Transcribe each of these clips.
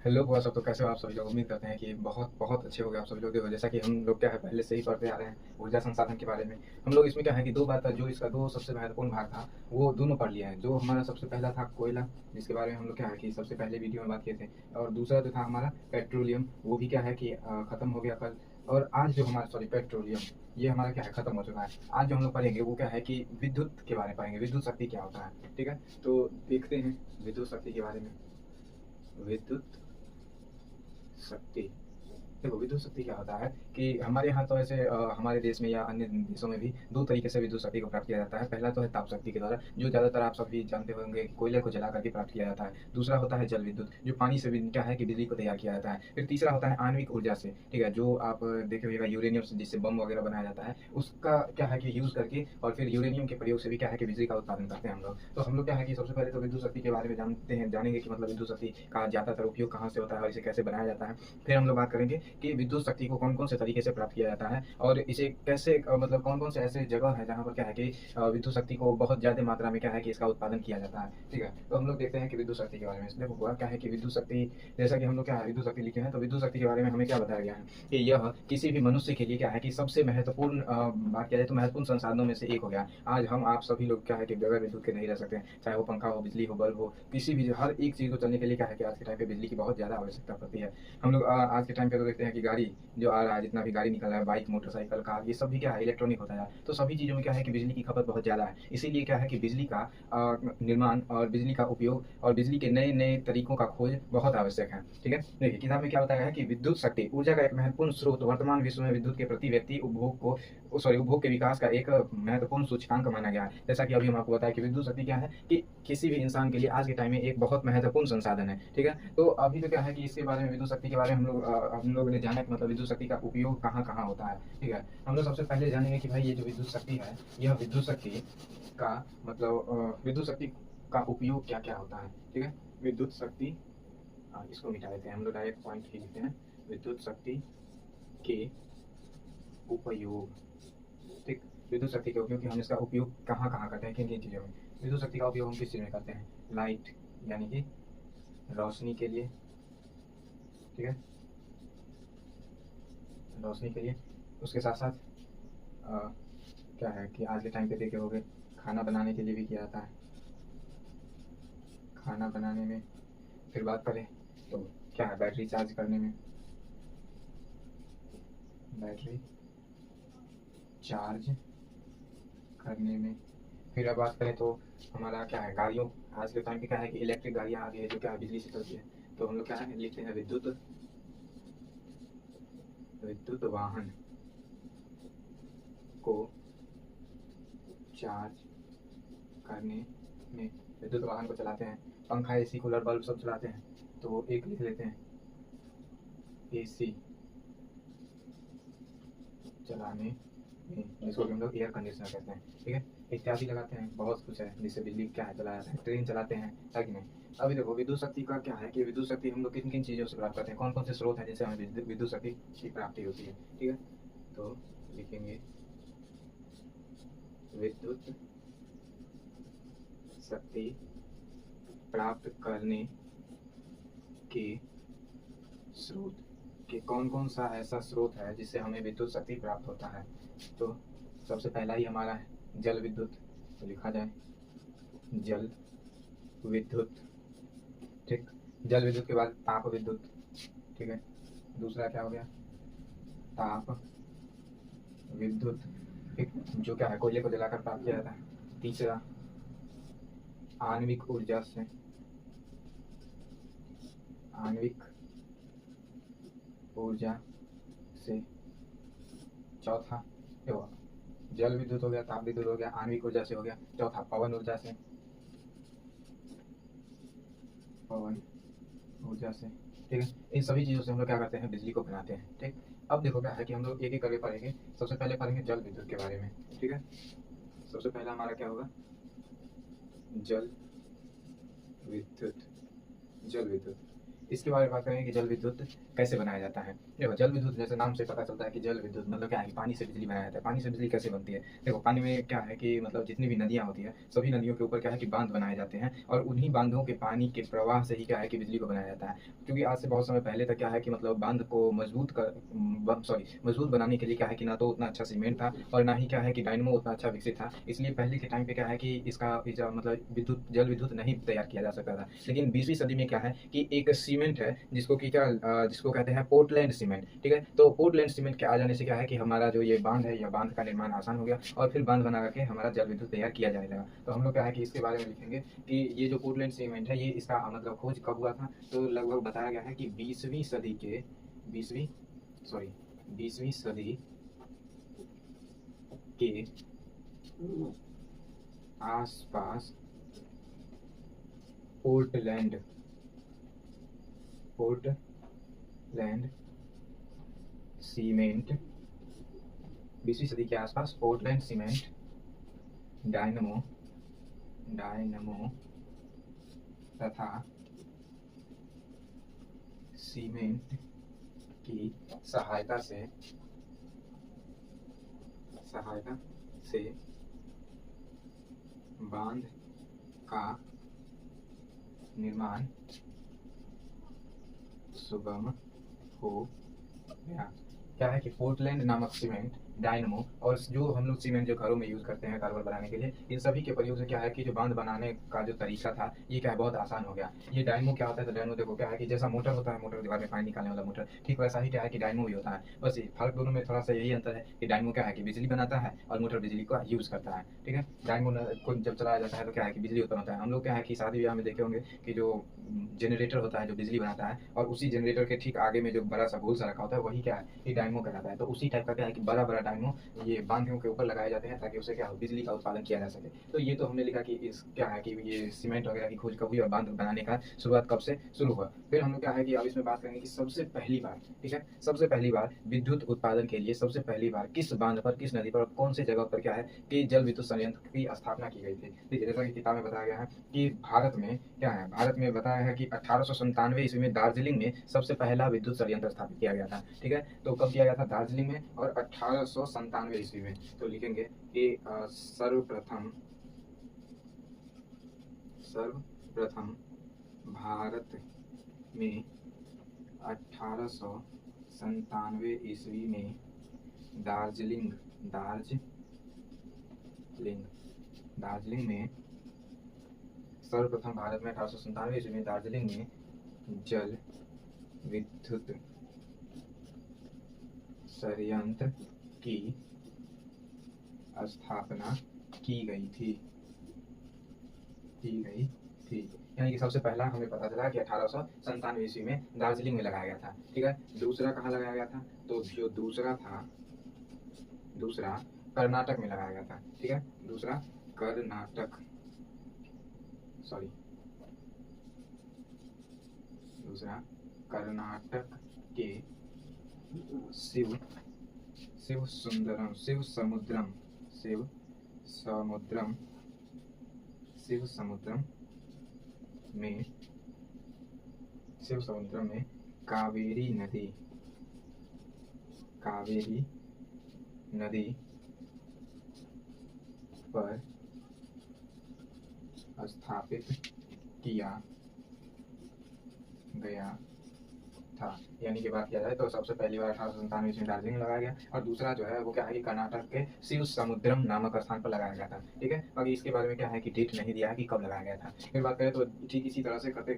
Hello हुआ सब, तो कैसे हो आप सभी लोग? उम्मीद करते हैं कि बहुत बहुत अच्छे हो गए आप सभी लोग। देखो, जैसा कि हम लोग क्या है पहले से ही पढ़ते आ रहे हैं ऊर्जा संसाधन के बारे में। हम लोग इसमें क्या है कि दो बात था, जो इसका दो सबसे महत्वपूर्ण भाग था वो दोनों पढ़ लिया है। जो हमारा सबसे पहला था कोयला, जिसके बारे में हम लोग क्या है कि सबसे पहले वीडियो में बात किए थे। और दूसरा जो था हमारा पेट्रोलियम, वो भी क्या है कि खत्म हो गया कल। और आज जो हमारा सॉरी पेट्रोलियम, ये हमारा क्या है खत्म हो चुका है। आज जो हम लोग पढ़ेंगे वो क्या है कि विद्युत के बारे में पढ़ेंगे, विद्युत शक्ति क्या होता है। ठीक है, तो देखते हैं विद्युत शक्ति के बारे में। विद्युत शक्ति, देखो विद्युत शक्ति क्या होता है कि हमारे यहाँ तो ऐसे हमारे देश में या अन्य देशों में भी दो तरीके से विद्युत शक्ति को प्राप्त किया जाता है। पहला तो है ताप शक्ति के द्वारा, जो ज़्यादातर आप सभी जानते होंगे कि कोयले को जला करके प्राप्त किया जाता है। दूसरा होता है जल विद्युत, जो पानी से भी क्या है कि बिजली को तैयार किया जाता है। फिर तीसरा होता है आणविक ऊर्जा से, ठीक है, जो आप देखे होगा यूरेनियम से जिससे बम वगैरह बनाया जाता है, उसका क्या है कि यूज़ करके और फिर यूरेनियम के प्रयोग से भी क्या है कि बिजली का उत्पादन करते हैं हम लोग। तो हम लोग क्या है कि सबसे पहले तो विद्युत शक्ति के बारे में जानेंगे कि मतलब विद्युत शक्ति का ज़्यादातर उपयोग कहाँ से होता है और इसे कैसे बनाया जाता है। फिर हम लोग बात करेंगे कि विद्युत शक्ति को कौन-कौन से तरीके से प्राप्त किया जाता है और इसे कैसे मतलब कौन-कौन से ऐसे जगह है जहाँ पर क्या है कि विद्युत शक्ति को बहुत ज़्यादा मात्रा में क्या है कि इसका उत्पादन किया जाता है। ठीक है? तो हम लोग देखते हैं कि विद्युत शक्ति के बारे में। देखो हुआ क्या है कि विद्युत शक्ति, जैसा कि हम लोग क्या है विद्युत शक्ति लिखे हैं, तो विद्युत शक्ति के बारे में हमें क्या बताया गया है कि यह किसी भी मनुष्य के लिए क्या है कि सबसे महत्वपूर्ण बात किया जाए तो महत्वपूर्ण संसाधनों में से एक हो गया। आज हम आप सभी लोग क्या है कि बगैर विद्युत के नहीं रह सकते हैं। चाहे वो पंखा हो, बिजली हो, बल्ब हो, किसी भी हर एक चीज़ को चलने के लिए क्या है कि आज के टाइम पे बिजली की बहुत ज़्यादा आवश्यकता पड़ती है। हम लोग आज के टाइम पे तो देखते हैं कि गाड़ी जो आ रहा है, जितना भी गाड़ी निकल रहा है, बाइक, मोटरसाइकिल, कार, ये सब भी क्या है इलेक्ट्रॉनिक होता जा रहा है। तो सभी चीज़ों में क्या है कि बिजली की खपत बहुत ज़्यादा है। इसीलिए क्या है कि बिजली का निर्माण और बिजली का उपयोग और बिजली के नए-नए तरीकों का खोज बहुत आवश्यक है। ठीक है? देखिए किताब में क्या बताया है कि विद्युत शक्ति ऊर्जा का एक महत्वपूर्ण स्रोत वर्तमान विश्व में विद्युत के प्रति व्यक्ति उपभोग के विकास का एक महत्वपूर्ण सूचकांक माना गया है। जैसा कि अभी हम आपको बताया कि विद्युत शक्ति क्या है कि किसी भी इंसान के लिए आज के टाइम में एक बहुत महत्वपूर्ण संसाधन है। ठीक है? तो अभी तो क्या है कि इसके बारे में विद्युत शक्ति के बारे में हम लोगों ने जाना कि मतलब विद्युत शक्ति का उपयोग कहाँ-कहाँ होता है। ठीक है? हम लोग सबसे पहले जानेंगे कि भाई ये जो विद्युत शक्ति है, यह विद्युत शक्ति का मतलब विद्युत शक्ति का उपयोग क्या-क्या होता है। ठीक है? विद्युत शक्ति, इसको मिटा देते हैं, हम लोग डायरेक्ट पॉइंट ही लिखते हैं। विद्युत शक्ति के उपयोग। ठीक? विद्युत शक्ति के उपयोग कि हम इसका उपयोग कहाँ-कहाँ करते हैं, किन-किन चीज़ों में। विद्युत शक्ति का उपयोग हम किस चीज़ में करते हैं? लाइट यानी कि रोशनी के लिए। ठीक है? रोशनी के लिए। उसके साथ-साथ क्या है कि आज के टाइम पे देखे होंगे खाना बनाने के लिए भी किया जाता है। खाना बनाने में, फिर बात करें तो क्या है बैटरी चार्ज करने में, बैटरी चार्ज करने में। फिर अब बात करें तो हमारा क्या है गाड़ियों, आज के टाइम पे क्या है कि इलेक्ट्रिक गाड़ियाँ आ गई है जो क्या है बिजली से चलती है। तो हम लोग क्या है लिखते हैं विद्युत विद्युत वाहन को चार्ज करने में। विद्युत वाहन को चलाते हैं, पंखा, एसी, कूलर, बल्ब सब चलाते हैं, तो एक लिख लेते हैं एसी चलाने में, जिसको कि हम लोग एयर कंडीशनर कहते हैं। ठीक है? इत्यादि लगाते हैं, बहुत कुछ है जिससे बिजली क्या है चलाया जाता है, ट्रेन चलाते हैं, है कि नहीं? अभी देखो विद्युत शक्ति का क्या है कि विद्युत शक्ति हम लोग किन-किन चीज़ों से प्राप्त करते हैं, कौन-कौन से स्रोत हैं जिनसे हमें विद्युत शक्ति की प्राप्ति होती है। ठीक है? तो लिखेंगे विद्युत शक्ति प्राप्त करने के स्रोत, कि कौन-कौन सा ऐसा स्रोत है जिससे हमें विद्युत शक्ति प्राप्त होता है। तो सबसे पहला ही हमारा है जल विद्युत, तो लिखा जाए जल विद्युत। ठीक? जल विद्युत के बाद ताप विद्युत। ठीक है? दूसरा क्या हो गया? ताप विद्युत। ठीक? जो क्या है कोयले को जलाकर प्राप्त किया जाता है। तीसरा आणविक ऊर्जा से, आणविक ऊर्जा से। चौथा देखो जल विद्युत हो गया, ताप विद्युत हो गया, आणविक ऊर्जा से हो गया। चौथा पवन ऊर्जा से, पवन ऊर्जा से। ठीक है? इन सभी चीज़ों से हम लोग क्या करते हैं बिजली को बनाते हैं। ठीक? अब देखो क्या है कि हम लोग एक-एक करके पढ़ेंगे। सबसे पहले पढ़ेंगे जल विद्युत के बारे में। ठीक है? सबसे पहला हमारा क्या होगा? जल विद्युत। जल विद्युत इसके बारे में बात करेंगे कि जल विद्युत कैसे बनाया जाता है। देखो, जल विद्युत जैसे नाम से पता चलता है कि जल विद्युत मतलब क्या है कि पानी से बिजली बनाया जाता है। पानी से बिजली कैसे बनती है? देखो, पानी में क्या है कि मतलब जितनी भी नदियाँ होती है, सभी नदियों के ऊपर क्या है कि बांध बनाए जाते हैं, और उन्हीं बांधों के पानी के प्रवाह से ही क्या है कि बिजली को बनाया जाता है। क्योंकि आज से बहुत समय पहले तक क्या है कि मतलब बांध को मजबूत बनाने के लिए क्या है कि ना तो उतना अच्छा सीमेंट था, और ना ही क्या है कि डायनमो उतना अच्छा विकसित था। इसलिए पहले के टाइम पे क्या है कि मतलब जल विद्युत नहीं तैयार किया जा सकता था। लेकिन 20वीं सदी में क्या है कि एक सीमेंट है जिसको कहते हैं पोर्टलैंड सीमेंट। ठीक है, तो पोर्टलैंड सीमेंट के आ जाने से क्या है कि हमारा जो ये बांध है, यह बांध का निर्माण आसान हो गया, और फिर बांध बना करके हमारा जल विद्युत तैयार किया जाने लगा। तो हम लोग क्या है कि इसके बारे में लिखेंगे कि ये जो पोर्टलैंड सीमेंट है, ये इसका मतलब खोज कब हुआ था? तो लगभग बताया गया है कि 20वीं सदी के आसपास पोर्टलैंड पोर्टलैंड सीमेंट 20वीं सदी के आसपास पोर्टलैंड सीमेंट डायनमो तथा सीमेंट की सहायता से बांध का निर्माण सुगम हो गया। क्या है कि पोर्टलैंड नामक सीमेंट, डायनमो, और जो हम लोग सीमेंट जो घरों में यूज करते हैं कारगर बनाने के लिए, इन सभी के प्रयोग से क्या है कि जो बांध बनाने का जो तरीका था, ये क्या है बहुत आसान हो गया। ये डायनमो क्या होता है? तो डायनमो देखो क्या है कि जैसा मोटर होता है, मोटर दीवार में पानी निकालने वाला मोटर, ठीक वैसा ही क्या है कि डायनमो भी होता है। बस ये फर्क दोनों में थोड़ा सा यही अंतर है कि डायनमो क्या है कि बिजली बनाता है, और मोटर बिजली को यूज करता है। ठीक है, डायनमो को जब चलाया जाता है तो क्या है कि बिजली उत्पन्न होता है। हम लोग क्या है कि शादी ब्याह में देखे होंगे कि जो जनरेटर होता है जो बिजली बनाता है, और उसी जनरेटर के ठीक आगे में जो बड़ा सा गोल सा रखा होता है, वही क्या है कि डायनमो कहलाता है। तो उसी टाइप का क्या है कि बड़ा बड़ा डायनमो ये बांधों के ऊपर लगाए जाते हैं, ताकि उससे क्या हो, बिजली का उत्पादन किया जा सके। तो ये तो हमने लिखा कि इस क्या है कि ये सीमेंट वगैरह की खोज कब हुई, और बांध बनाने का शुरुआत कब से शुरू हुआ। फिर हम लोग क्या है कि अब इसमें बात करेंगे कि सबसे पहली बार, ठीक है, सबसे पहली बार विद्युत उत्पादन के लिए सबसे पहली बार किस बांध पर, किस नदी पर, और कौन से जगह पर क्या है कि जल विद्युत संयंत्र की स्थापना की गई थी। देखिए, जैसा कि किताब में बताया गया है कि भारत में बताया है कि 1897 ईस्वी में दार्जिलिंग में सबसे पहला विद्युत संयंत्र स्थापित किया गया था। ठीक है, तो कब किया गया था? दार्जिलिंग में, और 1897 ईस्वी में। तो लिखेंगे कि सर्वप्रथम भारत में 1897 ईस्वी में दार्जिलिंग दार्जिलिंग में सर्वप्रथम भारत में 1897 ईस्वी में दार्जिलिंग में जल विद्युत संयंत्र की स्थापना की गई थी। यानी कि सबसे पहला हमें पता चला कि 1897 ईस्वी में दार्जिलिंग में लगाया गया था। ठीक है, दूसरा कहाँ लगाया गया था? तो जो दूसरा कर्नाटक में लगाया गया था। ठीक है, दूसरा कर्नाटक के शिव समुद्रम में कावेरी नदी पर स्थापित किया गया था। यानी कि बात किया जाए तो सबसे पहली बार 1897 ईस्वी में दार्जिलिंग लगाया गया, और दूसरा जो है वो क्या है कि कर्नाटक के शिव समुद्रम नामक स्थान पर लगाया गया था। ठीक है, बाकी इसके बारे में क्या है कि डेट नहीं दिया है कि कब लगाया गया था। फिर बात करें तो ठीक इसी तरह से करते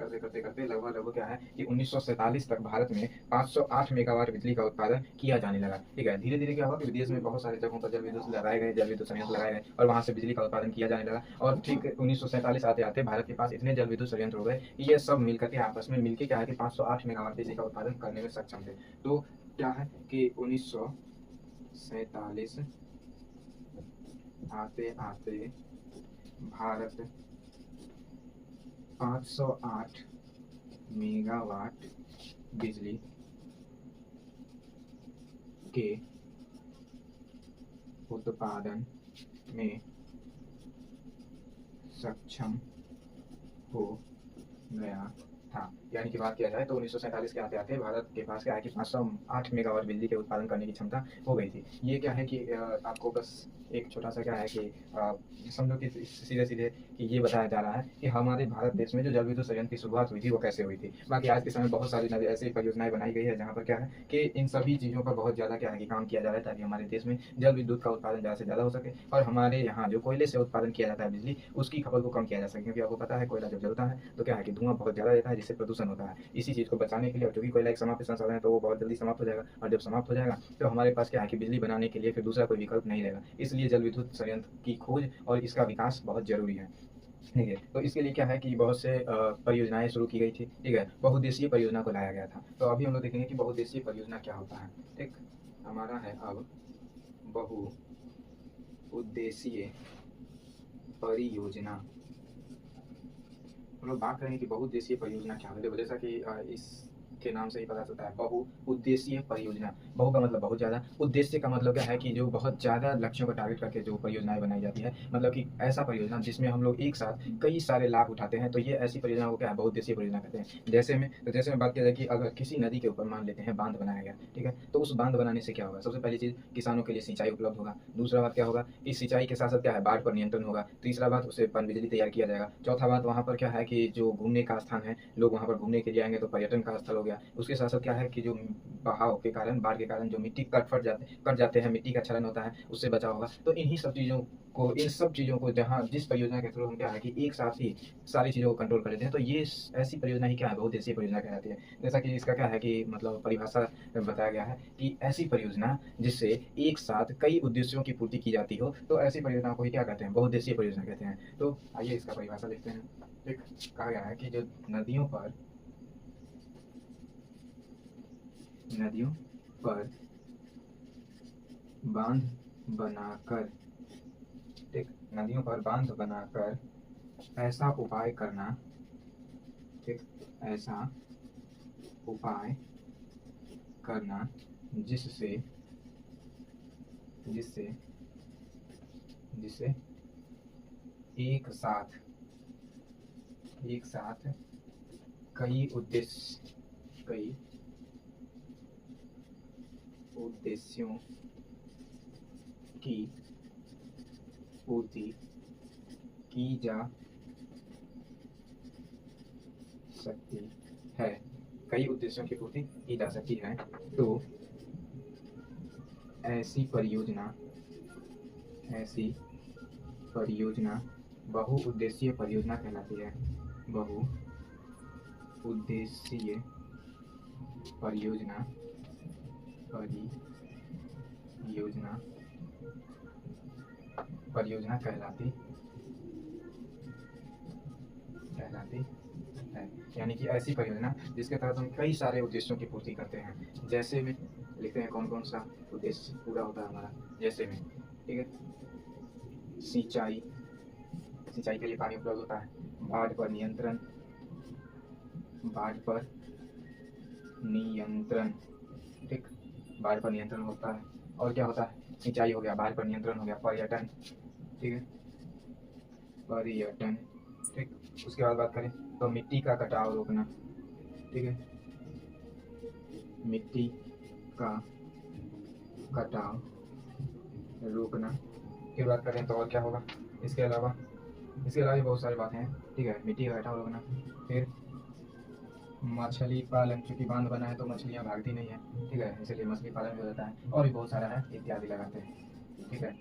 लगभग क्या है कि 1947 तक भारत में 508 मेगावाट बिजली का उत्पादन किया जाने लगा। ठीक है, धीरे धीरे क्या हुआ कि विदेश में बहुत सारे जगहों पर जल विद्युत संयंत्र लगाए गए, और वहां से बिजली का उत्पादन किया जाने लगा। और ठीक 1947 आते आते भारत के पास इतने जल विद्युत संयंत्र हो गए कि ये सब मिलकर के आपस में मिलकर क्या है कि 508 मेगावाट बिजली का उत्पादन करने में सक्षम थे। तो क्या है कि 1947 आते आते भारत 508 मेगावाट बिजली के उत्पादन में सक्षम हो गया था। यानी कि बात किया जाए तो 1947 के आते-आते भारत के पास क्या है कि 508 मेगावाट बिजली के उत्पादन करने की क्षमता हो गई थी। ये क्या है कि आपको बस एक छोटा-सा क्या है कि समझो कि सीधे-सीधे कि ये बताया जा रहा है कि हमारे भारत देश में जो जल विद्युत संयंत्र की शुरुआत हुई थी, वो कैसे हुई थी। बाकी आज के समय बहुत सारी नई ऐसी परियोजनाएँ बनाई गई है, जहाँ पर क्या है कि इन सभी चीज़ों पर बहुत ज़्यादा क्या है कि काम किया जा रहा है, ताकि हमारे देश में जल विद्युत का उत्पादन ज़्यादा से ज़्यादा हो सके और हमारे यहाँ जो कोयले से उत्पादन किया जाता है बिजली, उसकी खपत को कम किया जा सके। क्योंकि आपको पता है कोयला जब जलता है तो क्या है कि धुआँ बहुत ज़्यादा देता है, जिससे प्रदूषण होता है। इसी चीज़ को बचाने के लिए, और चूँकि कोयला एक समाप्त संसाधन है, तो वो बहुत जल्दी समाप्त हो जाएगा, और जब समाप्त हो जाएगा तो हमारे पास क्या है कि बिजली बनाने के लिए फिर दूसरा कोई विकल्प नहीं रहेगा। इसलिए जल विद्युत संयंत्र की खोज और इसका विकास बहुत ज़रूरी है। ठीक है, तो इसके लिए क्या है कि बहुत से परियोजनाएँ शुरू की गई थी, ठीक है? बहुउद्देशीय परियोजना को लाया गया था। तो अभी हम लोग देखेंगे कि बहुउद्देशीय परियोजना क्या होता है, ठीक? हमारा है अब बहुउद्देशीय परियोजना। हम लोग बात करेंगे कि बहुउद्देशीय परियोजना क्या होती है। देखो जैसा कि इसके नाम से ही पता चलता है, बहुउद्देशीय परियोजना। बहु का मतलब बहुत ज़्यादा, उद्देश्य का मतलब क्या है कि जो बहुत ज़्यादा लक्ष्यों को टारगेट करके जो परियोजनाएँ बनाई जाती है, मतलब कि ऐसा परियोजना जिसमें हम लोग एक साथ कई सारे लाभ उठाते हैं, तो ये ऐसी परियोजना को क्या है, बहुउद्देशीय परियोजना कहते हैं। जैसे में बात किया जाए कि अगर किसी नदी के ऊपर मान लेते हैं बाँध बनाया गया, ठीक है? तो उस बाँध बनाने से क्या होगा? सबसे पहली चीज़, किसानों के लिए सिंचाई उपलब्ध होगा। दूसरा बात क्या होगा कि सिंचाई के साथ-साथ क्या है, बाढ़ पर नियंत्रण होगा। तीसरा बात, उससे पनबिजली तैयार किया जाएगा। चौथा बात, वहाँ पर क्या है कि जो घूमने का स्थान है, लोग वहाँ पर घूमने के लिए आएँगे, तो पर्यटन का स्थल हो गया। उसके साथ-साथ क्या है कि जो बहाव के कारण, बाढ़ के कारण जो मिट्टी कट जाते हैं, मिट्टी का क्षरण होता है, उससे बचाव होगा। तो इन सब चीज़ों को जहाँ जिस परियोजना के थ्रू हम क्या है कि एक साथ ही सारी चीज़ों को कंट्रोल कर लेते हैं, तो ये ऐसी परियोजना ही क्या है, बहुउद्देशीय परियोजना कहलाती है। जैसा कि इसका क्या है कि मतलब परिभाषा बताया गया है कि ऐसी परियोजना जिससे एक साथ कई उद्देश्यों की पूर्ति की जाती हो, तो ऐसी परियोजना को ही क्या कहते हैं, बहुउद्देशीय परियोजना कहते हैं। तो आइए इसका परिभाषा देखते हैं। एक कहा गया है कि जो नदियों पर बांध बनाकर, ठीक, नदियों पर बांध बनाकर ऐसा उपाय करना, ठीक, ऐसा उपाय करना जिससे एक साथ कई उद्देश्यों की पूर्ति की जा सकती है। कई उद्देश्यों की पूर्ति की जा सकती है, तो ऐसी परियोजना बहुउद्देशीय परियोजना कहलाती है। बहुउद्देशीय परियोजना कहलाती है। यानी कि ऐसी परियोजना जिसके तहत हम कई सारे उद्देश्यों की पूर्ति करते हैं। जैसे में लिखते हैं कौन-कौन सा उद्देश्य पूरा होता है हमारा। जैसे में, ठीक है, सिंचाई के लिए पानी उपलब्ध होता है। बाढ़ पर नियंत्रण, ठीक, बाढ़ पर नियंत्रण होता है। और क्या होता है, सिंचाई हो गया, बाढ़ पर नियंत्रण हो गया, पर्यटन, ठीक है, ठीक। उसके बाद बात करें तो मिट्टी का कटाव रोकना, ठीक है, मिट्टी का कटाव रोकना। फिर बात करें तो और क्या होगा, इसके अलावा भी बहुत सारी बातें हैं, ठीक है। मिट्टी का कटाव रोकना, फिर मछली पालन, चूँकि बांध बना है तो मछलियाँ भागती नहीं है, ठीक है, इसलिए मछली पालन भी हो जाता है, और भी बहुत सारा है, इत्यादि लगाते हैं, ठीक है।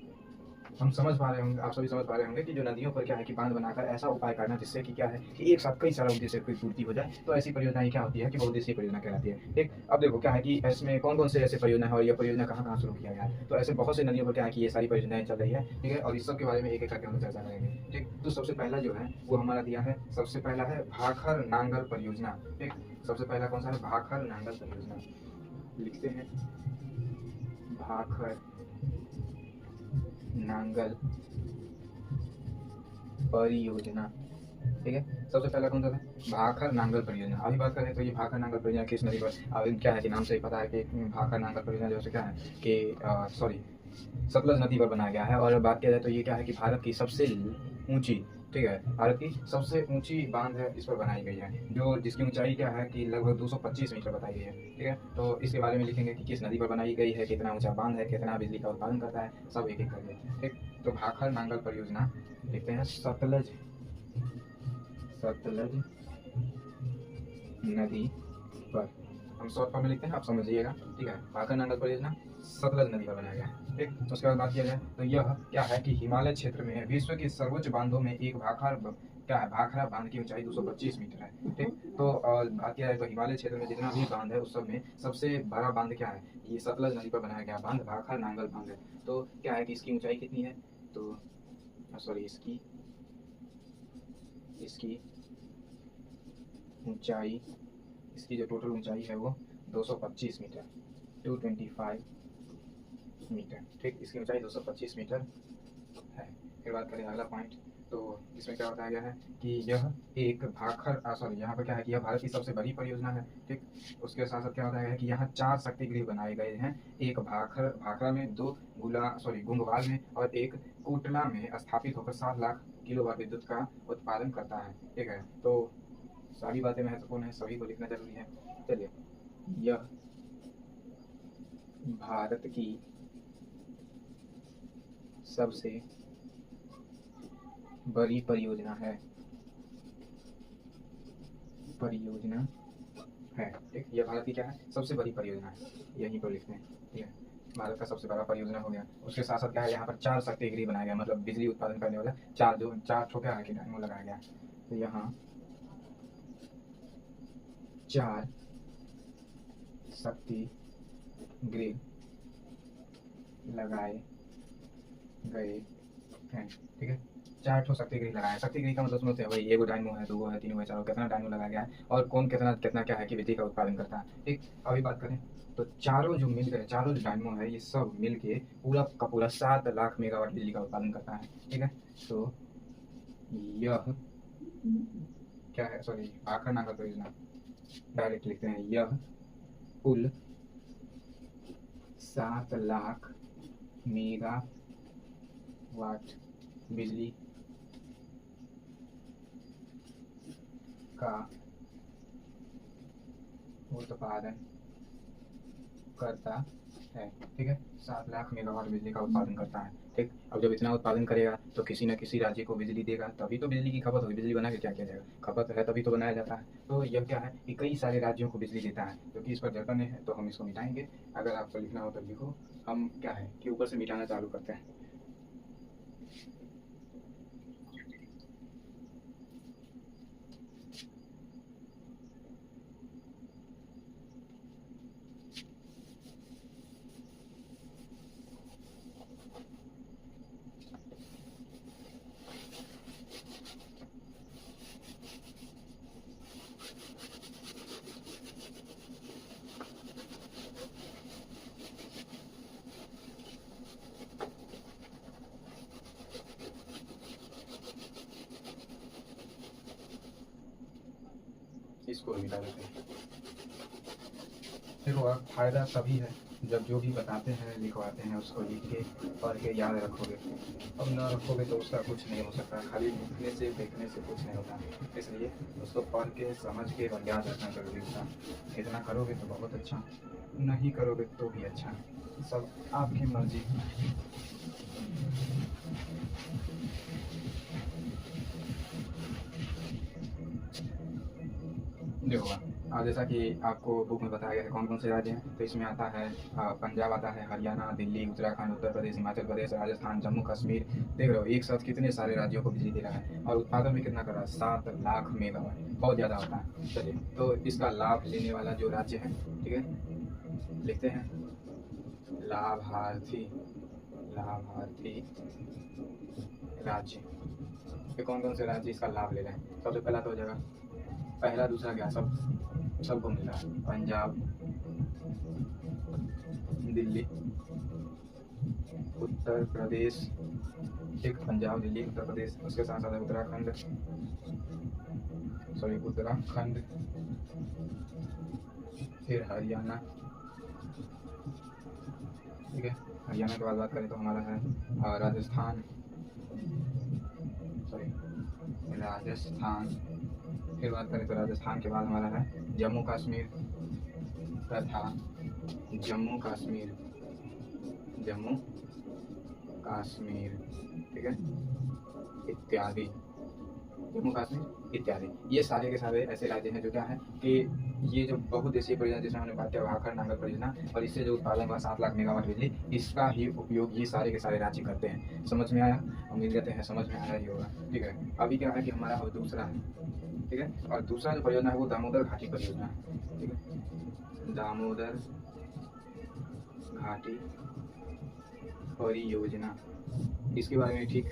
हम समझ पा रहे होंगे, आप सभी समझ पा रहे होंगे कि जो नदियों पर क्या है कि बांध बनाकर ऐसा उपाय करना जिससे कि क्या है कि एक साथ कई सारा उद्देश्य की पूर्ति हो जाए, तो ऐसी परियोजनाएं क्या होती है कि बहुउद्देशीय परियोजना कहलाती है, ठीक। अब देखो क्या है कि इसमें कौन-कौन से ऐसे परियोजना है और यह परियोजना कहाँ-कहाँ शुरू किया गया है। तो ऐसे बहुत से नदियों पर क्या है कि ये सारी परियोजनाएं चल रही है, ठीक है, और इस सब के बारे में एक-एक करके हम लोग चर्चा करेंगे, ठीक। तो सबसे पहला जो है वो हमारा दिया है, सबसे पहला है भाखर नांगल परियोजना, ठीक। सबसे पहला कौन सा है, भाखर नांगल परियोजना। लिखते हैं भाखर नांगल परियोजना, ठीक है। सबसे पहला कौन सा था, भाखर नांगल परियोजना। अभी बात करें तो ये भाखर नांगल परियोजना किस नदी पर, अभी क्या है कि नाम से ही पता है कि भाखर नांगल परियोजना जो है क्या है कि सतलज नदी पर बनाया गया है। और बात किया जाए तो ये क्या है कि भारत की सबसे ऊंची ठीक है, भारत की सबसे ऊंची बांध है इस पर बनाई गई है, जो जिसकी ऊंचाई क्या है कि लगभग 225 मीटर बताई गई है। ठीक है, तो इसके बारे में लिखेंगे कि किस नदी पर बनाई गई है, कितना ऊंचा बांध है, कितना बिजली का उत्पादन करता है, सब एक एक करके। ठीक, तो भाखर नांगल परियोजना लिखते हैं सतलज, सतलज नदी पर, हम शॉर्ट फॉर्म में लिखते हैं, आप समझिएगा। ठीक है, भाखर नांगल परियोजना सतलज नदी पर बनाया गया है। ठीक, उसके बाद बात किया जाए तो यह क्या है कि हिमालय क्षेत्र में विश्व के सर्वोच्च बांधों में एक क्या है, भाखरा बांध की ऊंचाई 225 मीटर है। ठीक, तो बात किया जाए तो हिमालय क्षेत्र में जितना भी बांध है उस सब में सबसे बड़ा बांध क्या है, ये सतलज नदी पर बनाया गया बांध भाखर नांगल बांध है। तो क्या है कि इसकी ऊंचाई कितनी है, तो सॉरी इसकी इसकी ऊंचाई, इसकी जो टोटल ऊंचाई है वो 225 मीटर, 225 मीटर। ठीक, इसकी ऊंचाई 225 मीटर है। फिर बात करें अगला पॉइंट, तो इसमें क्या बताया गया है कि यह एक भाखर सॉरी यहाँ पर क्या है कि यह भारत की सबसे बड़ी परियोजना है। ठीक, उसके साथ साथ क्या बताया गया है कि यहाँ 4 शक्ति गृह बनाए गए हैं, एक भाखरा में, 2 गुंगवाल में और एक कोटला में स्थापित होकर 7 लाख किलोवाट विद्युत का उत्पादन करता है। ठीक है, तो सारी बातें महत्वपूर्ण है, सभी को लिखना जरूरी है। चलिए, यह भारत की सबसे बड़ी परियोजना है, परियोजना है। ठीक, यह भारत की क्या है, सबसे बड़ी परियोजना है, यहीं पर लिखते हैं। ठीक है, भारत का सबसे बड़ा परियोजना हो गया। उसके साथ साथ क्या है, यहाँ पर 4 शक्ति गृह बनाया गया, मतलब बिजली उत्पादन करने वाला 4 छोटे आगे डायनेमो लगाया गया। तो यहाँ 4 शक्ति गृह लगाए गए हैं। ठीक है, 4 ठो शक्ति गृह लगाए। शक्ति गृह का मतलब समझते हैं भाई, एगो डायनेमो है, 2 है, 3 है, 4, कितना डायनेमो लगाया गया है और कौन कितना कितना क्या है कि बिजली का उत्पादन करता है। ठीक, अभी बात करें तो चारों जो मिल गए, चारों जो डायनेमो है ये सब मिल के पूरा का पूरा 7 लाख मेगावाट बिजली का उत्पादन करता है। ठीक है, तो यह क्या है, सॉरी भाखर नांगल परियोजना, डायरेक्ट लिखते हैं, यह कुल 7 लाख मेगावाट बिजली का उत्पादन करता है। ठीक है, 7 लाख मेगावाट बिजली का उत्पादन करता है। ठीक, अब जब इतना उत्पादन करेगा तो किसी न किसी राज्य को बिजली देगा, तभी तो बिजली की खपत होगी। बिजली बना के क्या किया जाएगा, खपत है तभी तो बनाया जाता है। तो यह क्या है कि कई सारे राज्यों को बिजली देता है, क्योंकि इस पर जड़कन है तो हम इसको मिटाएंगे। अगर आपको लिखना हो तो लिखो, हम क्या है कि ऊपर से मिटाना चालू करते हैं। इसको मिटा देते हैं। देखो, फायदा तभी है जब जो भी बताते हैं लिखवाते हैं उसको लिख के पढ़ के याद रखोगे। अब ना रखोगे तो उसका कुछ नहीं हो सकता, खाली लिखने से देखने से कुछ नहीं होता। इसलिए उसको पढ़ के समझ के और याद रखना जरूरी होता। इतना करोगे तो बहुत अच्छा, नहीं करोगे तो भी अच्छा, सब आपकी मर्जी। देखो, जैसा कि आपको बुक में बताया गया है कौन कौन से राज्य हैं, तो इसमें आता है पंजाब आता है, हरियाणा, दिल्ली, उत्तराखंड, उत्तर प्रदेश, हिमाचल प्रदेश, राजस्थान, जम्मू कश्मीर। देख रहे हो एक साथ कितने सारे राज्यों को बिजली दे रहा है और उत्पादन भी कितना कर रहा है, 7 लाख मेगावाट, बहुत ज़्यादा होता है। चलिए, तो इसका लाभ लेने वाला जो राज्य है, ठीक है, लिखते हैं लाभार्थी, लाभार्थी राज्य। ये कौन कौन से राज्य इसका लाभ ले रहे हैं, सबसे पहला तो हो जाएगा, पहला दूसरा क्या सबको मिला, पंजाब, दिल्ली, उत्तर प्रदेश। ठीक, पंजाब, दिल्ली, उत्तर प्रदेश। उसके साथ साथ उत्तराखंड, फिर हरियाणा। ठीक है, हरियाणा के बाद बात करें तो हमारा है राजस्थान, सॉरी राजस्थान। फिर बात करें तो राजस्थान के बाद हमारा है जम्मू कश्मीर तथा जम्मू कश्मीर, जम्मू कश्मीर, ठीक है, इत्यादि, जम्मू कश्मीर इत्यादि। ये सारे के सारे ऐसे राज्य हैं जो क्या है कि ये जो बहुउद्देशीय परियोजना जिसमें हमने बात किया भाखड़ नांगल परियोजना, और इससे जो उत्पादन हुआ 7 लाख मेगावाट बिजली, इसका ही उपयोग ये सारे के सारे राज्य करते हैं। समझ में आया? उम्मीद करते हैं समझ में आया ही होगा। ठीक है, अभी क्या है कि हमारा और दूसरा है, ठीक है, और दूसरा जो परियोजना है वो दामोदर घाटी परियोजना है। ठीक है, दामोदर घाटी परियोजना, इसके बारे में ठीक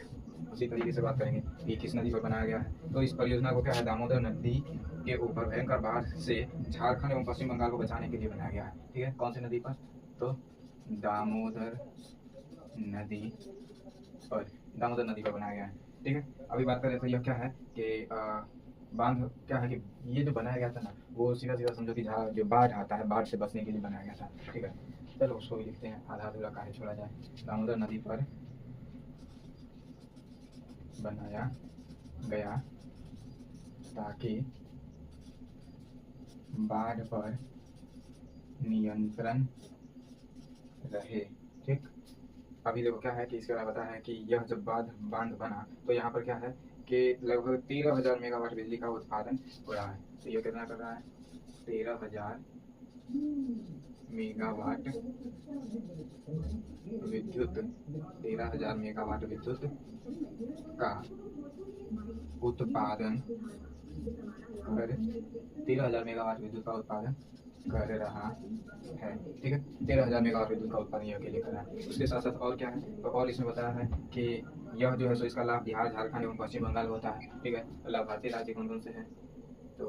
उसी तरीके से बात करेंगे कि किस नदी पर बनाया गया है। तो इस परियोजना को क्या है, दामोदर नदी के ऊपर भयंकर बाढ़ से झारखंड एवं पश्चिम बंगाल को बचाने के लिए बनाया गया है। ठीक है, कौन सी नदी पर? तो दामोदर नदी पर, दामोदर नदी पर बनाया गया है। ठीक है, अभी बात करें तो यह क्या है कि बांध क्या है कि ये जो बनाया गया था ना, वो सीधा सीधा समझो कि जहाँ जो बाढ़ आता है, बाढ़ से बचने के लिए बनाया गया था। ठीक है, चलो उसको भी लिखते हैं, आधा अधूरा कार्य छोड़ा जाए। दामोदर नदी पर बनाया गया ताकि बाढ़ पर नियंत्रण रहे। ठीक, अभी देखो क्या है कि इसके बारे में बताया है कि यह जब बांध बना तो यहाँ पर क्या है कि लगभग 13,000 मेगावाट बिजली का उत्पादन हो रहा है। तो यह कितना कर रहा है? 13,000 मेगावाट विद्युत, 13,000 मेगावाट विद्युत का उत्पादन कर 13,000 मेगावाट विद्युत का उत्पादन कर रहा है। ठीक है, 13,000 मेगावाट विद्युत का उत्पादन यह अकेले कर रहा है। उसके साथ साथ और क्या है, तो और इसमें बताया है कि यह जो है सो इसका लाभ बिहार, झारखंड एवं पश्चिम बंगाल होता है। ठीक है, लाभार्थी राज्य कौन कौन से हैं? तो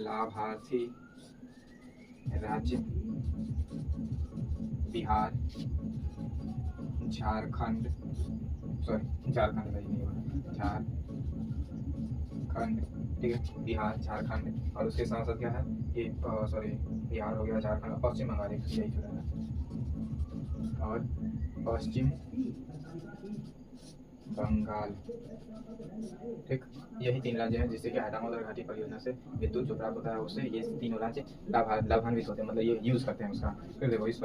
लाभार्थी राज्य बिहार, झारखंड, सॉरी झारखंड का ही नहीं होगा, झारखंड, ठीक है, बिहार, झारखंड, और उसके साथ साथ क्या है कि सॉरी बिहार हो गया, झारखंड और पश्चिम बंगाल, यही जुड़ा है, और पश्चिम बंगाल। ठीक, यही 3 राज्य हैं जिससे कि दामोदर घाटी परियोजना से विद्युत जो प्राप्त होता है उससे ये तीनों राज्य लाभान्वित होते हैं, मतलब ये यूज करते हैं उसका। फिर देखो इस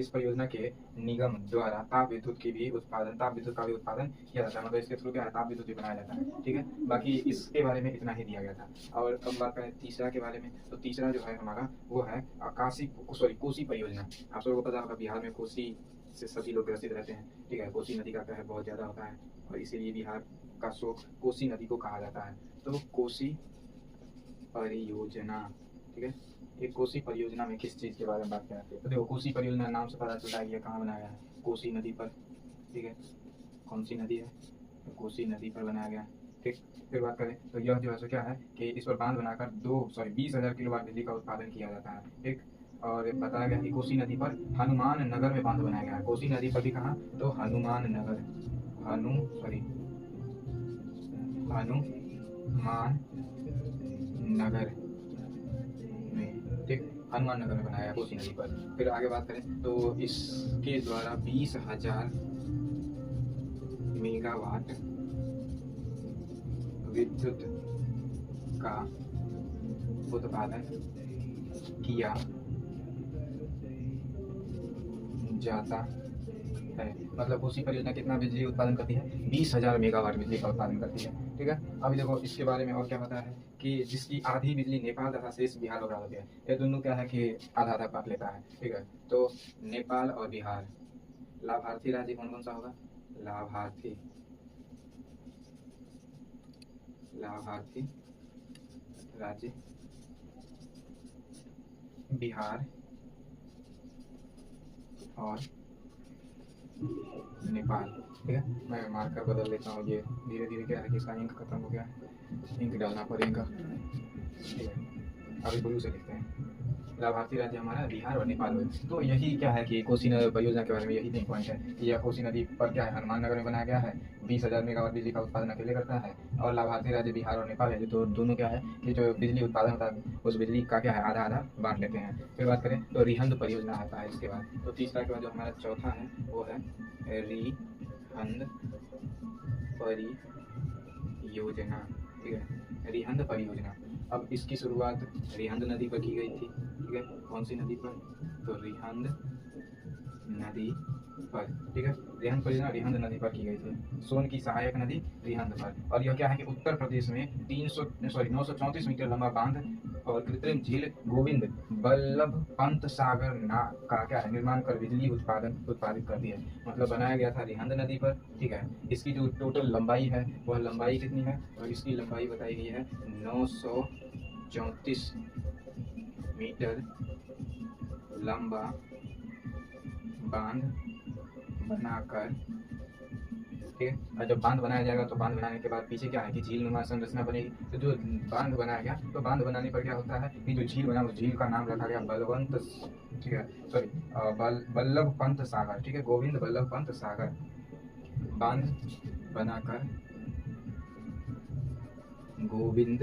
परियोजना के निगम द्वारा ताप विद्युत का भी उत्पादन किया जाता है, मतलब इसके थ्रू क्या है, ताप विद्युत भी बनाया जाता है। ठीक है, बाकी इसके बारे में इतना ही दिया गया था। और अब बात करें तीसरा के बारे में, तो तीसरा जो है हमारा वो है कोसी परियोजना। आप सबको पता होगा बिहार में कोसी से सभी लोग ग्रसित रहते हैं। ठीक है, कोसी नदी का क्या है बहुत ज़्यादा होता है और इसीलिए बिहार का शोक कोसी नदी को कहा जाता है। तो कोसी परियोजना, ठीक है, ये कोसी परियोजना में किस चीज़ के बारे में बात करें? तो देखो कोसी परियोजना नाम से पता चलता है ये कहाँ बनाया गया है, कोसी नदी पर। ठीक है, कौन सी नदी है? तो कोसी नदी पर बनाया गया है। ठीक, फिर बात करें तो यह जो है सो क्या है कि इस पर बांध बनाकर 20,000 किलोवाट बिजली का उत्पादन किया जाता है। ठीक, और बताया गया कि कोसी नदी पर हनुमान नगर में बांध बनाया गया है। कोसी नदी पर भी कहाँ? तो हनुमान नगर, हनुमान नगर में, ठीक, हनुमान नगर में बनाया कोसी नदी पर। फिर आगे बात करें तो इसके द्वारा 20,000 मेगावाट विद्युत का उत्पादन किया जाता है। मतलब कोसी परियोजना कितना बिजली उत्पादन करती है? 20,000 मेगावाट बिजली का उत्पादन करती है। ठीक है, अभी देखो इसके बारे में और क्या पता है कि जिसकी आधी बिजली नेपाल तथा शेष बिहार को प्राप्त होती है। ये दोनों क्या है कि आधा आधा पार्ट लेता है। ठीक है, तो नेपाल और बिहार, लाभार्थी राज्य कौन कौन सा होगा? लाभार्थी राज्य बिहार और नेपाल। ठीक है, मैं मार्कर बदल लेता हूँ, ये धीरे धीरे क्या है कि इसका इंक खत्म हो गया है, इंक डालना पड़ेगा। ठीक है, अभी ब्लू से लिखते हैं। लाभार्थी राज्य हमारा बिहार और नेपाल में। तो यही क्या है कि कोसी नदी परियोजना के बारे में यही 3 पॉइंट है कि यह कोसी नदी पर क्या है, हनुमान नगर में बनाया गया है, 20,000 मेगावाट बिजली का उत्पादन अकेले करता है, और लाभार्थी राज्य बिहार और नेपाल है, तो दोनों क्या है कि जो बिजली उत्पादन होता है उस बिजली का क्या है आधा आधा बांट लेते हैं। फिर बात करें तो रिहंद परियोजना आता है इसके बाद। तो तीसरा के बाद जो हमारा चौथा है वो है रिहंद परियोजना, ठीक है, रिहंद परियोजना। अब इसकी शुरुआत रिहंद नदी पर की गई थी, ठीक है। कौन सी नदी पर? तो रिहंद नदी पर, ठीक है। रिहंद परियोजना रिहंद नदी पर की गई थी, सोन की सहायक नदी रिहंद पर। और यह क्या है कि उत्तर प्रदेश में 934 मीटर लंबा बांध और कृत्रिम झील गोविंद बल्लभ पंत सागर ना का क्या है निर्माण कर बिजली उत्पादित करती है। मतलब बनाया गया था रिहंद नदी पर, ठीक है। इसकी जो टोटल लंबाई है वह लंबाई कितनी है? और इसकी लंबाई बताई गई है 934 मीटर लंबा बांध बनाकर, ठीक है। और जब बांध बनाया जाएगा तो बांध बनाने के बाद पीछे क्या है कि झील नुमा संरचना बनेगी। तो जो बांध बनाया गया तो बांध बनाने पर क्या होता है कि जो झील बना उस झील का नाम रखा गया बलवंत, ठीक है, सॉरी बल्लभ पंत सागर, ठीक है, गोविंद बल्लभ पंत सागर। बांध बनाकर गोविंद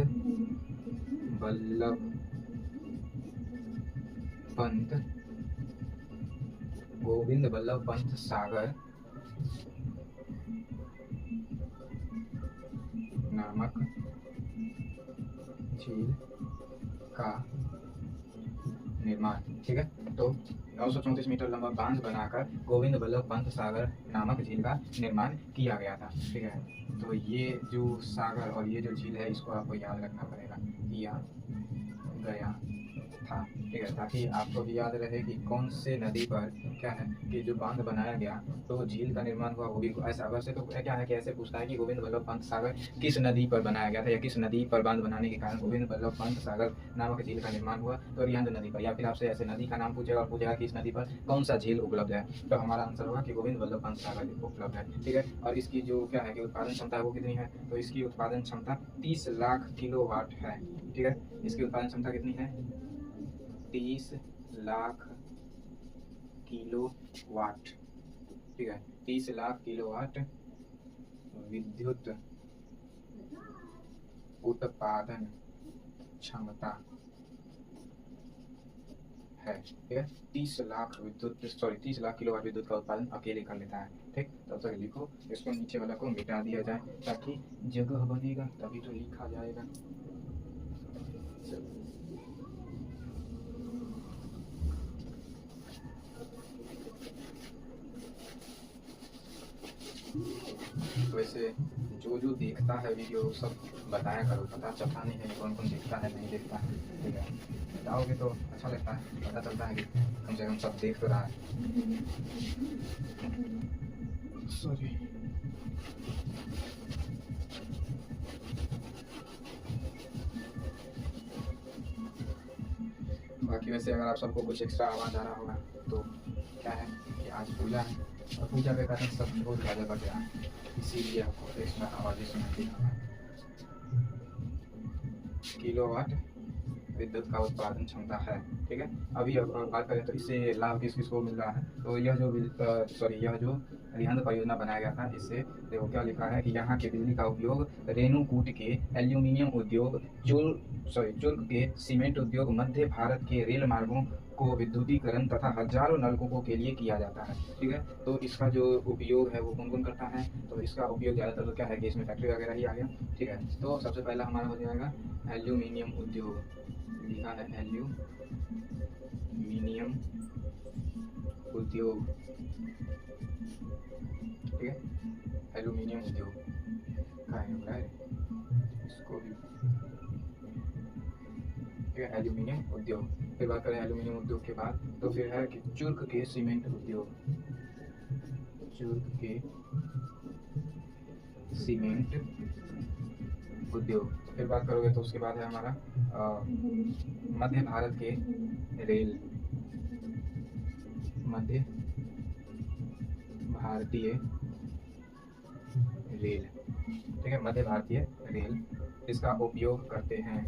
बल्लभ पंत सागर नामक झील का निर्माण, ठीक है। तो 934 मीटर लंबा बांध बनाकर गोविंद बल्लभ पंत सागर नामक झील का निर्माण किया गया था, ठीक है। तो ये जो सागर और ये जो झील है इसको आपको याद रखना पड़ेगा, किया गया था, ठीक है, ताकि आपको भी याद रहे कि कौन से नदी पर क्या है कि जो बांध बनाया गया तो झील का निर्माण हुआ, वो भी ऐसा। वैसे तो क्या है कि ऐसे पूछता है कि गोविंद बल्लभ पंत सागर किस नदी पर बनाया गया था या किस नदी पर बांध बनाने के कारण गोविंद बल्लभ पंत सागर नामक झील का निर्माण हुआ, तो रिहंद नदी पर। या फिर आपसे ऐसे नदी का नाम पूछेगा और पूछेगा कि इस नदी पर कौन सा झील उपलब्ध है, तो हमारा आंसर होगा कि गोविंद बल्लभ पंत सागर उपलब्ध है, ठीक है। और इसकी जो क्या है कि उत्पादन क्षमता है वो कितनी है? तो इसकी उत्पादन क्षमता 30 लाख किलोवाट है, ठीक है। इसकी उत्पादन क्षमता कितनी है? 30 लाख किलोवाट, ठीक है, 30 लाख किलोवाट विद्युत उत्पादन क्षमता है, ठीक है। 30 लाख किलोवाट विद्युत का उत्पादन अकेले कर लेता है, ठीक। तब तक लिखो, इसको नीचे वाला को मिटा दिया जाए ताकि जगह बनेगा, तभी तो लिखा जाएगा। वैसे जो देखता है वीडियो सब बताया करो, पता चलता नहीं है कौन कौन देखता है नहीं देखता है, ठीक है। बताओगे तो अच्छा लगता है, पता चलता है कि कम से कम सब देख तो रहा है। सॉरी, बाकी वैसे अगर आप सबको कुछ एक्स्ट्रा आवाज़ आ रहा होगा तो क्या है कि आज पूजा है और पूजा के कारण सब बहुत ज़्यादा बढ़ गया है, इसीलिए आपको एक्स्ट्रा आवाज़ें सुनाती है। किलोवाट विद्युत का उत्पादन क्षमता है, ठीक है। अभी अगर बात करें तो इससे लाभ किस किस को मिल रहा है, तो यह जो रिहंद परियोजना बनाया गया था, इससे देखो क्या लिखा है कि यहाँ के बिजली का उपयोग रेणुकूट के एल्यूमिनियम उद्योग, चुर्क के सीमेंट उद्योग, मध्य भारत के रेल मार्गों को विद्युतीकरण तथा हजारों नलकूपों के लिए किया जाता है, ठीक है। तो इसका जो उपयोग है वो कौन कौन करता है? तो इसका उपयोग ज़्यादातर तो क्या है कि इसमें फैक्ट्री वगैरह ही आ गया, ठीक है। तो सबसे पहला हमारा हो जाएगा एल्यूमिनियम उद्योग, लिखा है एल्यूमिनियम उद्योग, ठीक है। एल्यूमिनियम उद्योग का है इसको भी, ठीक है, एल्यूमिनियम उद्योग। फिर बात करें एल्यूमिनियम उद्योग के बाद तो फिर है कि चुर्क के सीमेंट उद्योग, चुर्क के सीमेंट उद्योग। फिर बात करोगे तो उसके बाद है हमारा मध्य भारत के रेल, मध्य भारतीय रेल, ठीक है, मध्य भारतीय रेल इसका उपयोग करते हैं,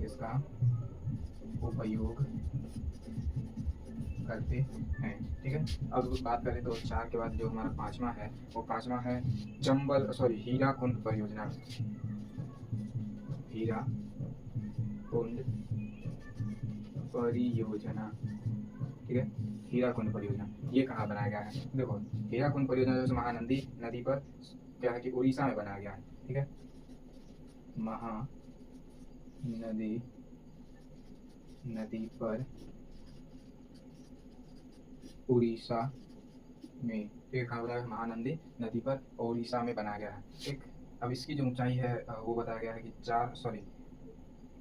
इसका उपयोग करते हैं, ठीक है। अब बात करें तो 4 के बाद जो हमारा पांचवा है वो पांचवा है हीराकुंड परियोजना, हीराकुंड परियोजना, ठीक है। हीराकुंड परियोजना, ये कहाँ बनाया गया है? देखो, हीराकुंड परियोजना जो है महानंदी नदी पर क्या है कि उड़ीसा में बनाया गया है। ठीक है, महानदी नदी पर उड़ीसा में, ठीक है, कहाँ बनाया है? महानंदी नदी पर उड़ीसा में बनाया गया है। ठीक, अब इसकी जो ऊंचाई है वो बताया गया है कि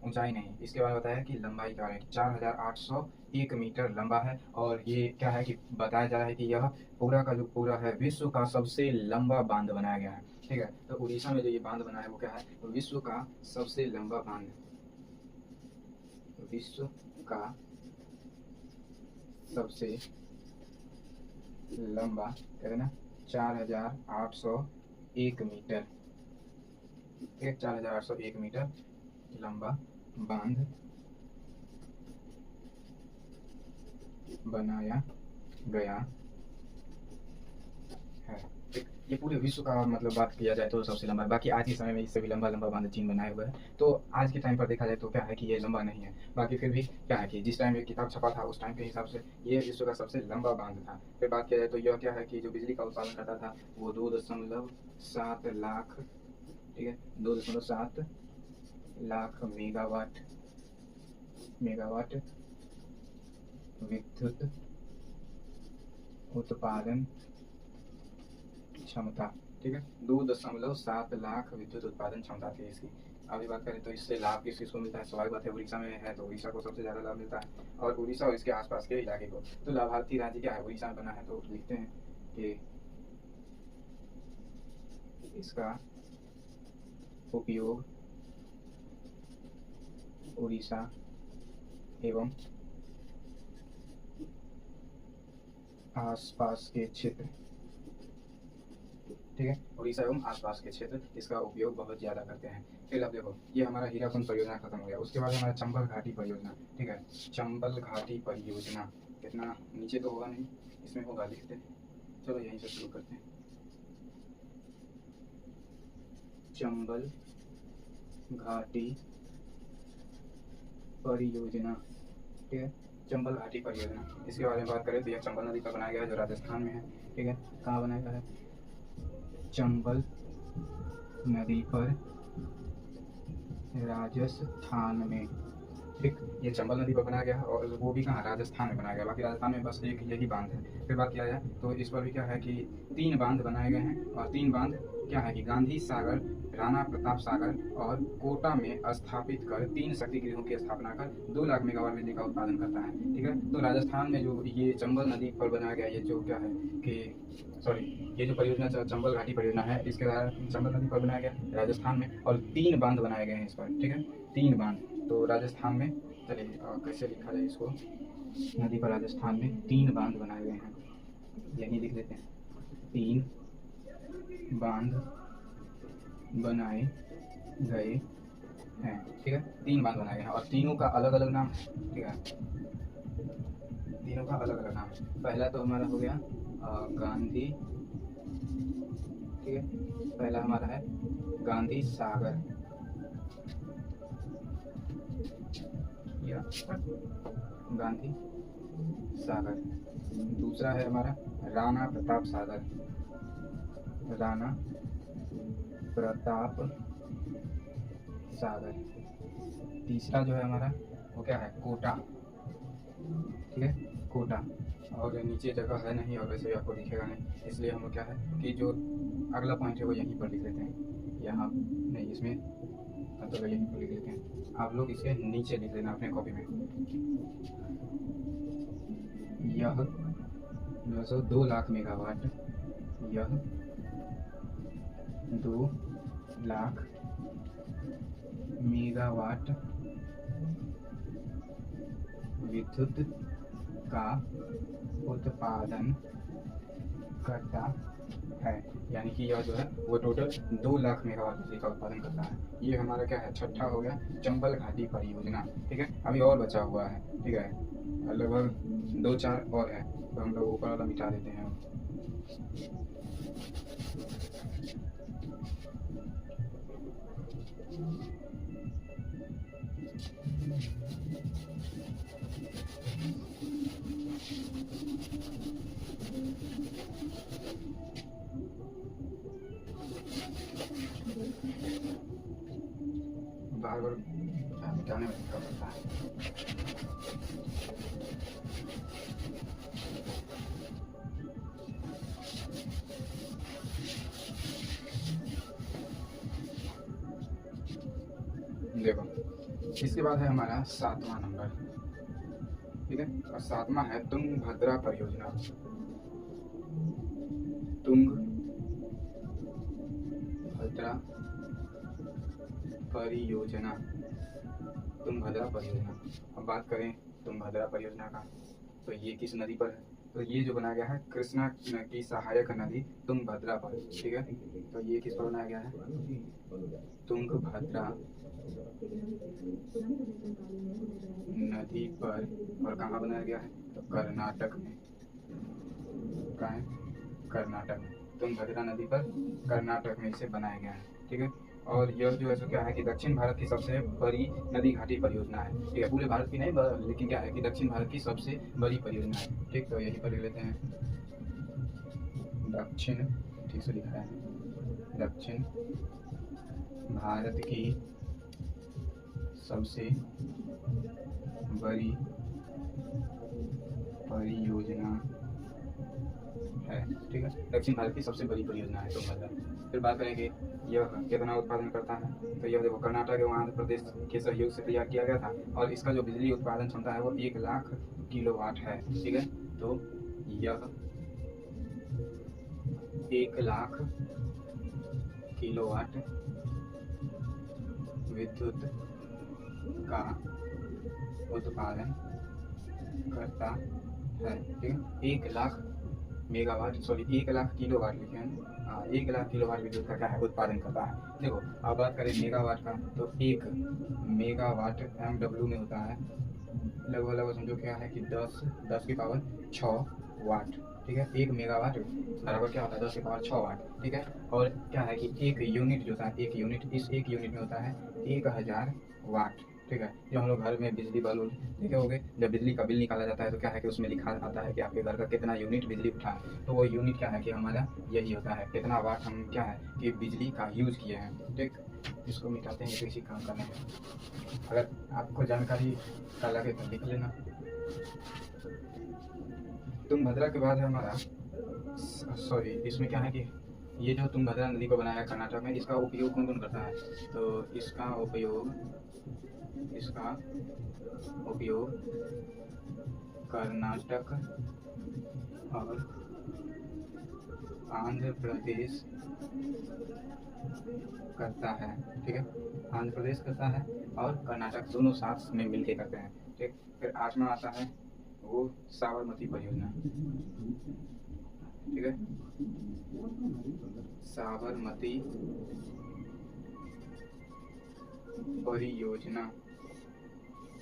ऊंचाई नहीं, इसके बारे में बताया कि लंबाई के बारे में 4801 मीटर लंबा है। और ये क्या है कि बताया जा रहा है कि यह पूरा का जो पूरा है विश्व का सबसे लंबा बांध बनाया गया है। ठीक है, तो उड़ीसा में जो ये बांध बना है वो क्या है? विश्व का सबसे लंबा बांध, विश्व का सबसे लंबा, कहते ना, 4801 मीटर, ठीक है, 4801 मीटर लंबा बांध बनाया गया है। ठीक, ये पूरे विश्व का मतलब बात किया जाए तो सबसे लंबा, बाकी आज के समय में इससे भी लंबा लंबा बांध चीन बनाए हुए है। तो आज के टाइम पर देखा जाए तो क्या है कि ये लंबा नहीं है, बाकी फिर भी क्या है कि जिस टाइम ये किताब छपा था उस टाइम के हिसाब से ये विश्व का सबसे लंबा बांध था। फिर बात किया जाए तो यह क्या है कि जो बिजली का उत्पादन करता था वो 2.7 लाख, ठीक है, 2.7 लाख मेगावाट विद्युत उत्पादन क्षमता। ठीक है, 2.7 लाख विद्युत उत्पादन क्षमता थी इसकी। अभी बात करें तो इससे लाभ किसको मिलता है? स्वाभाविक बात है, उड़ीसा में है तो उड़ीसा को सबसे ज़्यादा लाभ मिलता है, और उड़ीसा और इसके आसपास के इलाके को। तो लाभार्थी राज्य क्या है? उड़ीसा में बना है, तो लिखते हैं कि इसका उपयोग उड़ीसा एवं आसपास के क्षेत्र, ठीक है, उड़ीसा एवं आसपास के क्षेत्र इसका उपयोग बहुत ज़्यादा करते हैं। फिर अब देखो, ये हमारा हीराकुंड परियोजना खत्म हो गया। उसके बाद हमारा चंबल घाटी परियोजना। ठीक है, चंबल घाटी परियोजना कितना नीचे तो होगा नहीं, इसमें होगा, लिखते हैं, चलो यहीं से शुरू करते हैं। चंबल घाटी परियोजना, ठीक है, चंबल घाटी परियोजना, इसके बारे में बात करें तो यह चंबल नदी पर बनाया गया है जो राजस्थान में है। ठीक है, कहाँ बनाया गया है? चंबल नदी पर राजस्थान में। ठीक, ये चंबल नदी पर बनाया गया है और वो भी कहाँ? राजस्थान में बनाया गया। बाकी राजस्थान में बस एक यही बांध है। फिर बात किया जाए तो इस पर भी क्या है कि 3 बांध बनाए गए हैं, और 3 बांध क्या है कि गांधी सागर, राणा प्रताप सागर और कोटा में स्थापित कर 3 शक्ति गृहों की स्थापना कर 2 लाख मेगावाट बिजली का उत्पादन करता है। ठीक है, तो राजस्थान में जो ये चंबल नदी पर बनाया गया, ये जो क्या है कि ये जो परियोजना चंबल घाटी परियोजना है, इसके द्वारा चंबल नदी पर बनाया गया राजस्थान में, और 3 बांध बनाए गए हैं इस पर। ठीक है, 3 बांध तो राजस्थान में, चलिए कैसे लिखा जाए इसको, नदी पर राजस्थान में 3 बांध बनाए गए हैं, यही लिख लेते हैं, 3 बांध बनाए गए हैं। ठीक है, 3 बांध बनाए गए हैं और तीनों का अलग अलग नाम है। ठीक है, तीनों का अलग अलग नाम है। पहला तो हमारा हो गया गांधी, ठीक है, पहला हमारा है गांधी सागर, या गांधी सागर। दूसरा है हमारा राणा प्रताप सागर, राणा प्रताप सागर। तीसरा जो है हमारा वो क्या है? कोटा। ठीक है, कोटा, और नीचे जगह है नहीं और वैसे भी आपको दिखेगा नहीं, इसलिए हम लोग क्या है कि जो अगला पॉइंट है वो यहीं पर लिख लेते हैं, यहाँ नहीं, इसमें मतलब यहीं पर लिख लेते हैं। आप लोग इसके नीचे लिख लेना अपने कॉपी में। यह 2 लाख मेगावाट, यह 2 लाख मेगावाट विद्युत का उत्पादन करता है, यानी कि यह जो है वो टोटल 2 लाख मेगावाट बिजली का उत्पादन करता है। ये हमारा क्या है? छठा हो गया चंबल घाटी परियोजना। ठीक है, अभी और बचा हुआ है। ठीक है, लगभग 2-4 और है, तो हम लोग ऊपर वाला मिटा देते हैं। बार बार मिटाने में दिक्कत होता है। देखो, इसके बाद है हमारा 7वां नंबर, ठीक है। और 7वां है तुंगभद्रा परियोजना। तुंगभद्रा परियोजना, तुंगभद्रा परियोजना। अब बात करें तुंगभद्रा परियोजना का, तो ये किस नदी पर है? तो ये जो बनाया गया है कृष्णा की सहायक नदी तुंगभद्रा पर, ठीक है। तो ये किस पर बनाया गया है? तुंगभद्रा नदी पर। और कहाँ बनाया गया है? तो कर्नाटक में। कहाँ है? कर्नाटक में। तुंगभद्रा नदी पर कर्नाटक में इसे बनाया गया है, ठीक है। और यह जो है सो क्या है कि दक्षिण भारत की सबसे बड़ी नदी घाटी परियोजना है, ठीक है। पूरे भारत की नहीं, लेकिन क्या है कि दक्षिण भारत की सबसे बड़ी परियोजना है, ठीक। तो यही पर लिख लेते हैं दक्षिण, ठीक से लिखा है, दक्षिण भारत की सबसे बड़ी परियोजना है, ठीक है। दक्षिण भारत की सबसे बड़ी परियोजना है तुंगभद्रा। फिर बात करेंगे यह कितना उत्पादन करता है, तो यह देखो कर्नाटक एवं आंध्र प्रदेश के सहयोग से तैयार किया गया था, और इसका जो बिजली उत्पादन क्षमता है वो 1 लाख किलोवाट है, ठीक है। तो यह 1 लाख किलोवाट विद्युत का उत्पादन करता है, ठीक है। 1 lakh megawatt, sorry 1 lakh kilowatt लिखे हैं। हाँ, 1 लाख किलोवाट विद्युत का क्या है? उत्पादन करता है। देखो, अब बात करें मेगावाट का, तो 1 मेगावाट MW में होता है लगभग समझो क्या है कि 10 की पावर 6 वाट, ठीक है। 1 मेगावाट बराबर क्या होता है? 10 की पावर 6 वाट, ठीक है। और क्या है कि एक यूनिट जो होता है, एक यूनिट, इस एक यूनिट में होता है 1000 वाट, ठीक है। जो हम लोग घर में बिजली बल्ब देखे होंगे, जब बिजली का बिल निकाला जाता है तो क्या है कि उसमें लिखा आता है कि आपके घर का कितना यूनिट बिजली उठा है। तो वो यूनिट क्या है कि हमारा यही होता है, कितना वाट हम क्या है कि बिजली का यूज किए हैं, ठीक। इसको मिटाते हैं, इसी काम करने में अगर आपको जानकारी का लगे तो लिख लेना। तुंगभद्रा के बाद है हमारा, सॉरी इसमें क्या है कि ये जो तुंगभद्रा नदी को बनाया है कर्नाटक में, इसका उपयोग कौन कौन करता है? तो इसका उपयोग कर्नाटक और आंध्र प्रदेश करता है, ठीक है। आंध्र प्रदेश करता है और कर्नाटक दोनों साथ में मिलके करते हैं, ठीक। फिर 8वां आता है वो साबरमती परियोजना, ठीक है। साबरमती परियोजना,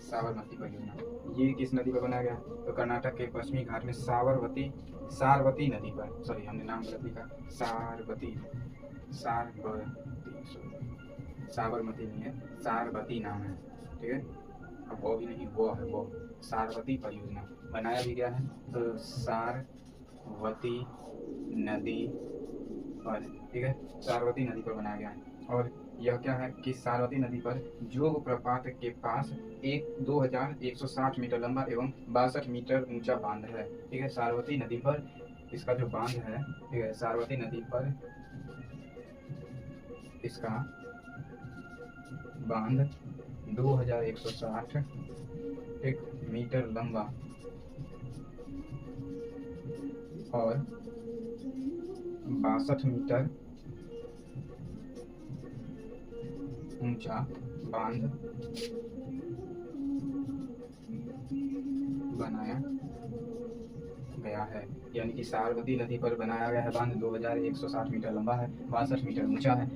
साबरमती परियोजना ये किस नदी पर बनाया गया? तो कर्नाटक के पश्चिमी घाट में सारवती नदी पर, सॉरी हमने नाम गलत लिखा, साबरमती नहीं है, सारवती नाम है, ठीक है। अब वो भी नहीं, वो है वो सारवती परियोजना बनाया भी गया है। तो सारवती नदी पर, ठीक है, सारवती नदी पर बनाया गया है। और यह क्या है कि सारवती नदी पर जोग प्रपात के पास एक 2160 मीटर लंबा एवं 62 मीटर ऊंचा बांध है, ठीक है। सारवती नदी पर इसका जो बांध है, ठीक है, सारवती नदी पर इसका बांध 2160 मीटर लंबा और 62 मीटर ऊंचा बांध बनाया गया है। यानी कि सारवती नदी पर बनाया गया है बांध 2160 मीटर लंबा है, 62 मीटर ऊंचा है,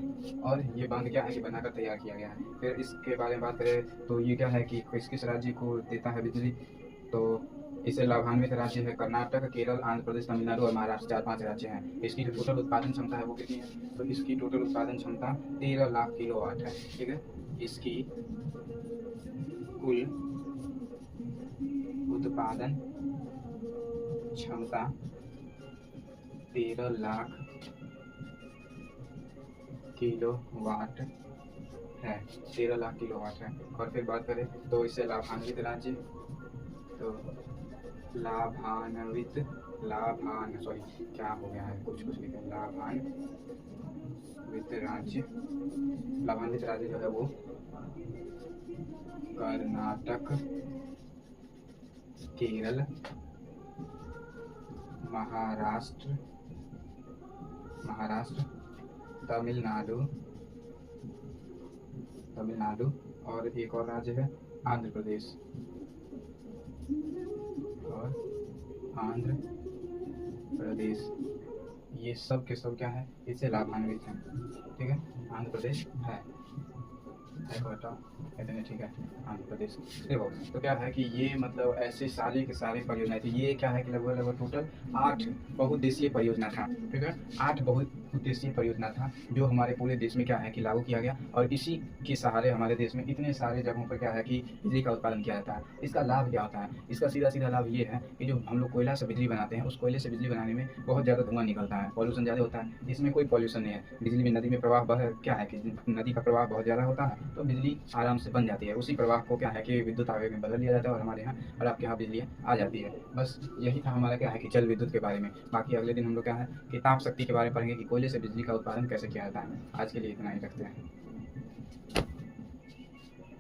और ये बांध क्या है कि बनाकर तैयार किया गया है। फिर इसके बारे में बात करें तो ये क्या है कि किस किस राज्य को देता है बिजली? तो इससे लाभान्वित राज्य है कर्नाटक, केरल, आंध्र प्रदेश, तमिलनाडु और महाराष्ट्र, 4-5 राज्य हैं। इसकी जो टोटल उत्पादन क्षमता है वो कितनी है? तो इसकी टोटल उत्पादन क्षमता 13 लाख किलोवाट है, ठीक है। इसकी कुल उत्पादन क्षमता 13 लाख किलोवाट है, 13 लाख किलोवाट है। और फिर बात करें तो इससे लाभान्वित राज्य, तो लाभान्वित लाभान सॉरी क्या हो गया है, कुछ कुछ लिखा है, लाभान्वित राज्य जो है वो कर्नाटक, केरल, महाराष्ट्र तमिलनाडु और एक और राज्य है आंध्र प्रदेश, ये सब के सब क्या है, इससे लाभान्वित हैं। ठीक है, आंध्र प्रदेश है इतने, ठीक है, आंध्र प्रदेश। देखो तो क्या है कि ये मतलब ऐसे सारे के सारे परियोजना थी। ये क्या है कि लगभग टोटल 8 बहुउद्देशीय परियोजना था। ठीक है, 8 बहुउद्देशीय परियोजना था जो हमारे पूरे देश में क्या है कि लागू किया गया, और इसी के सहारे हमारे देश में इतने सारे जगहों पर क्या है कि बिजली का उत्पादन किया जाता है। इसका लाभ क्या होता है, इसका सीधा सीधा लाभ ये है कि जो हम लोग कोयला से बिजली बनाते हैं, उस कोयले से बिजली बनाने में बहुत ज़्यादा धुआं निकलता है, पॉल्यूशन ज़्यादा होता है। इसमें कोई पॉल्यूशन नहीं है। बिजली में नदी में प्रवाह क्या है कि नदी का प्रवाह बहुत ज़्यादा होता है, तो बिजली आराम से बन जाती है। उसी प्रवाह को क्या है कि विद्युत आवेग में बदल लिया जाता है और हमारे यहाँ और आपके यहाँ बिजली आ जाती है। बस यही था हमारा क्या है कि जल विद्युत के बारे में। बाकी अगले दिन हम लोग क्या है कि ताप शक्ति के बारे में पढ़ेंगे कि कोयले से बिजली का उत्पादन कैसे किया जाता है। आज के लिए इतना ही रखते हैं।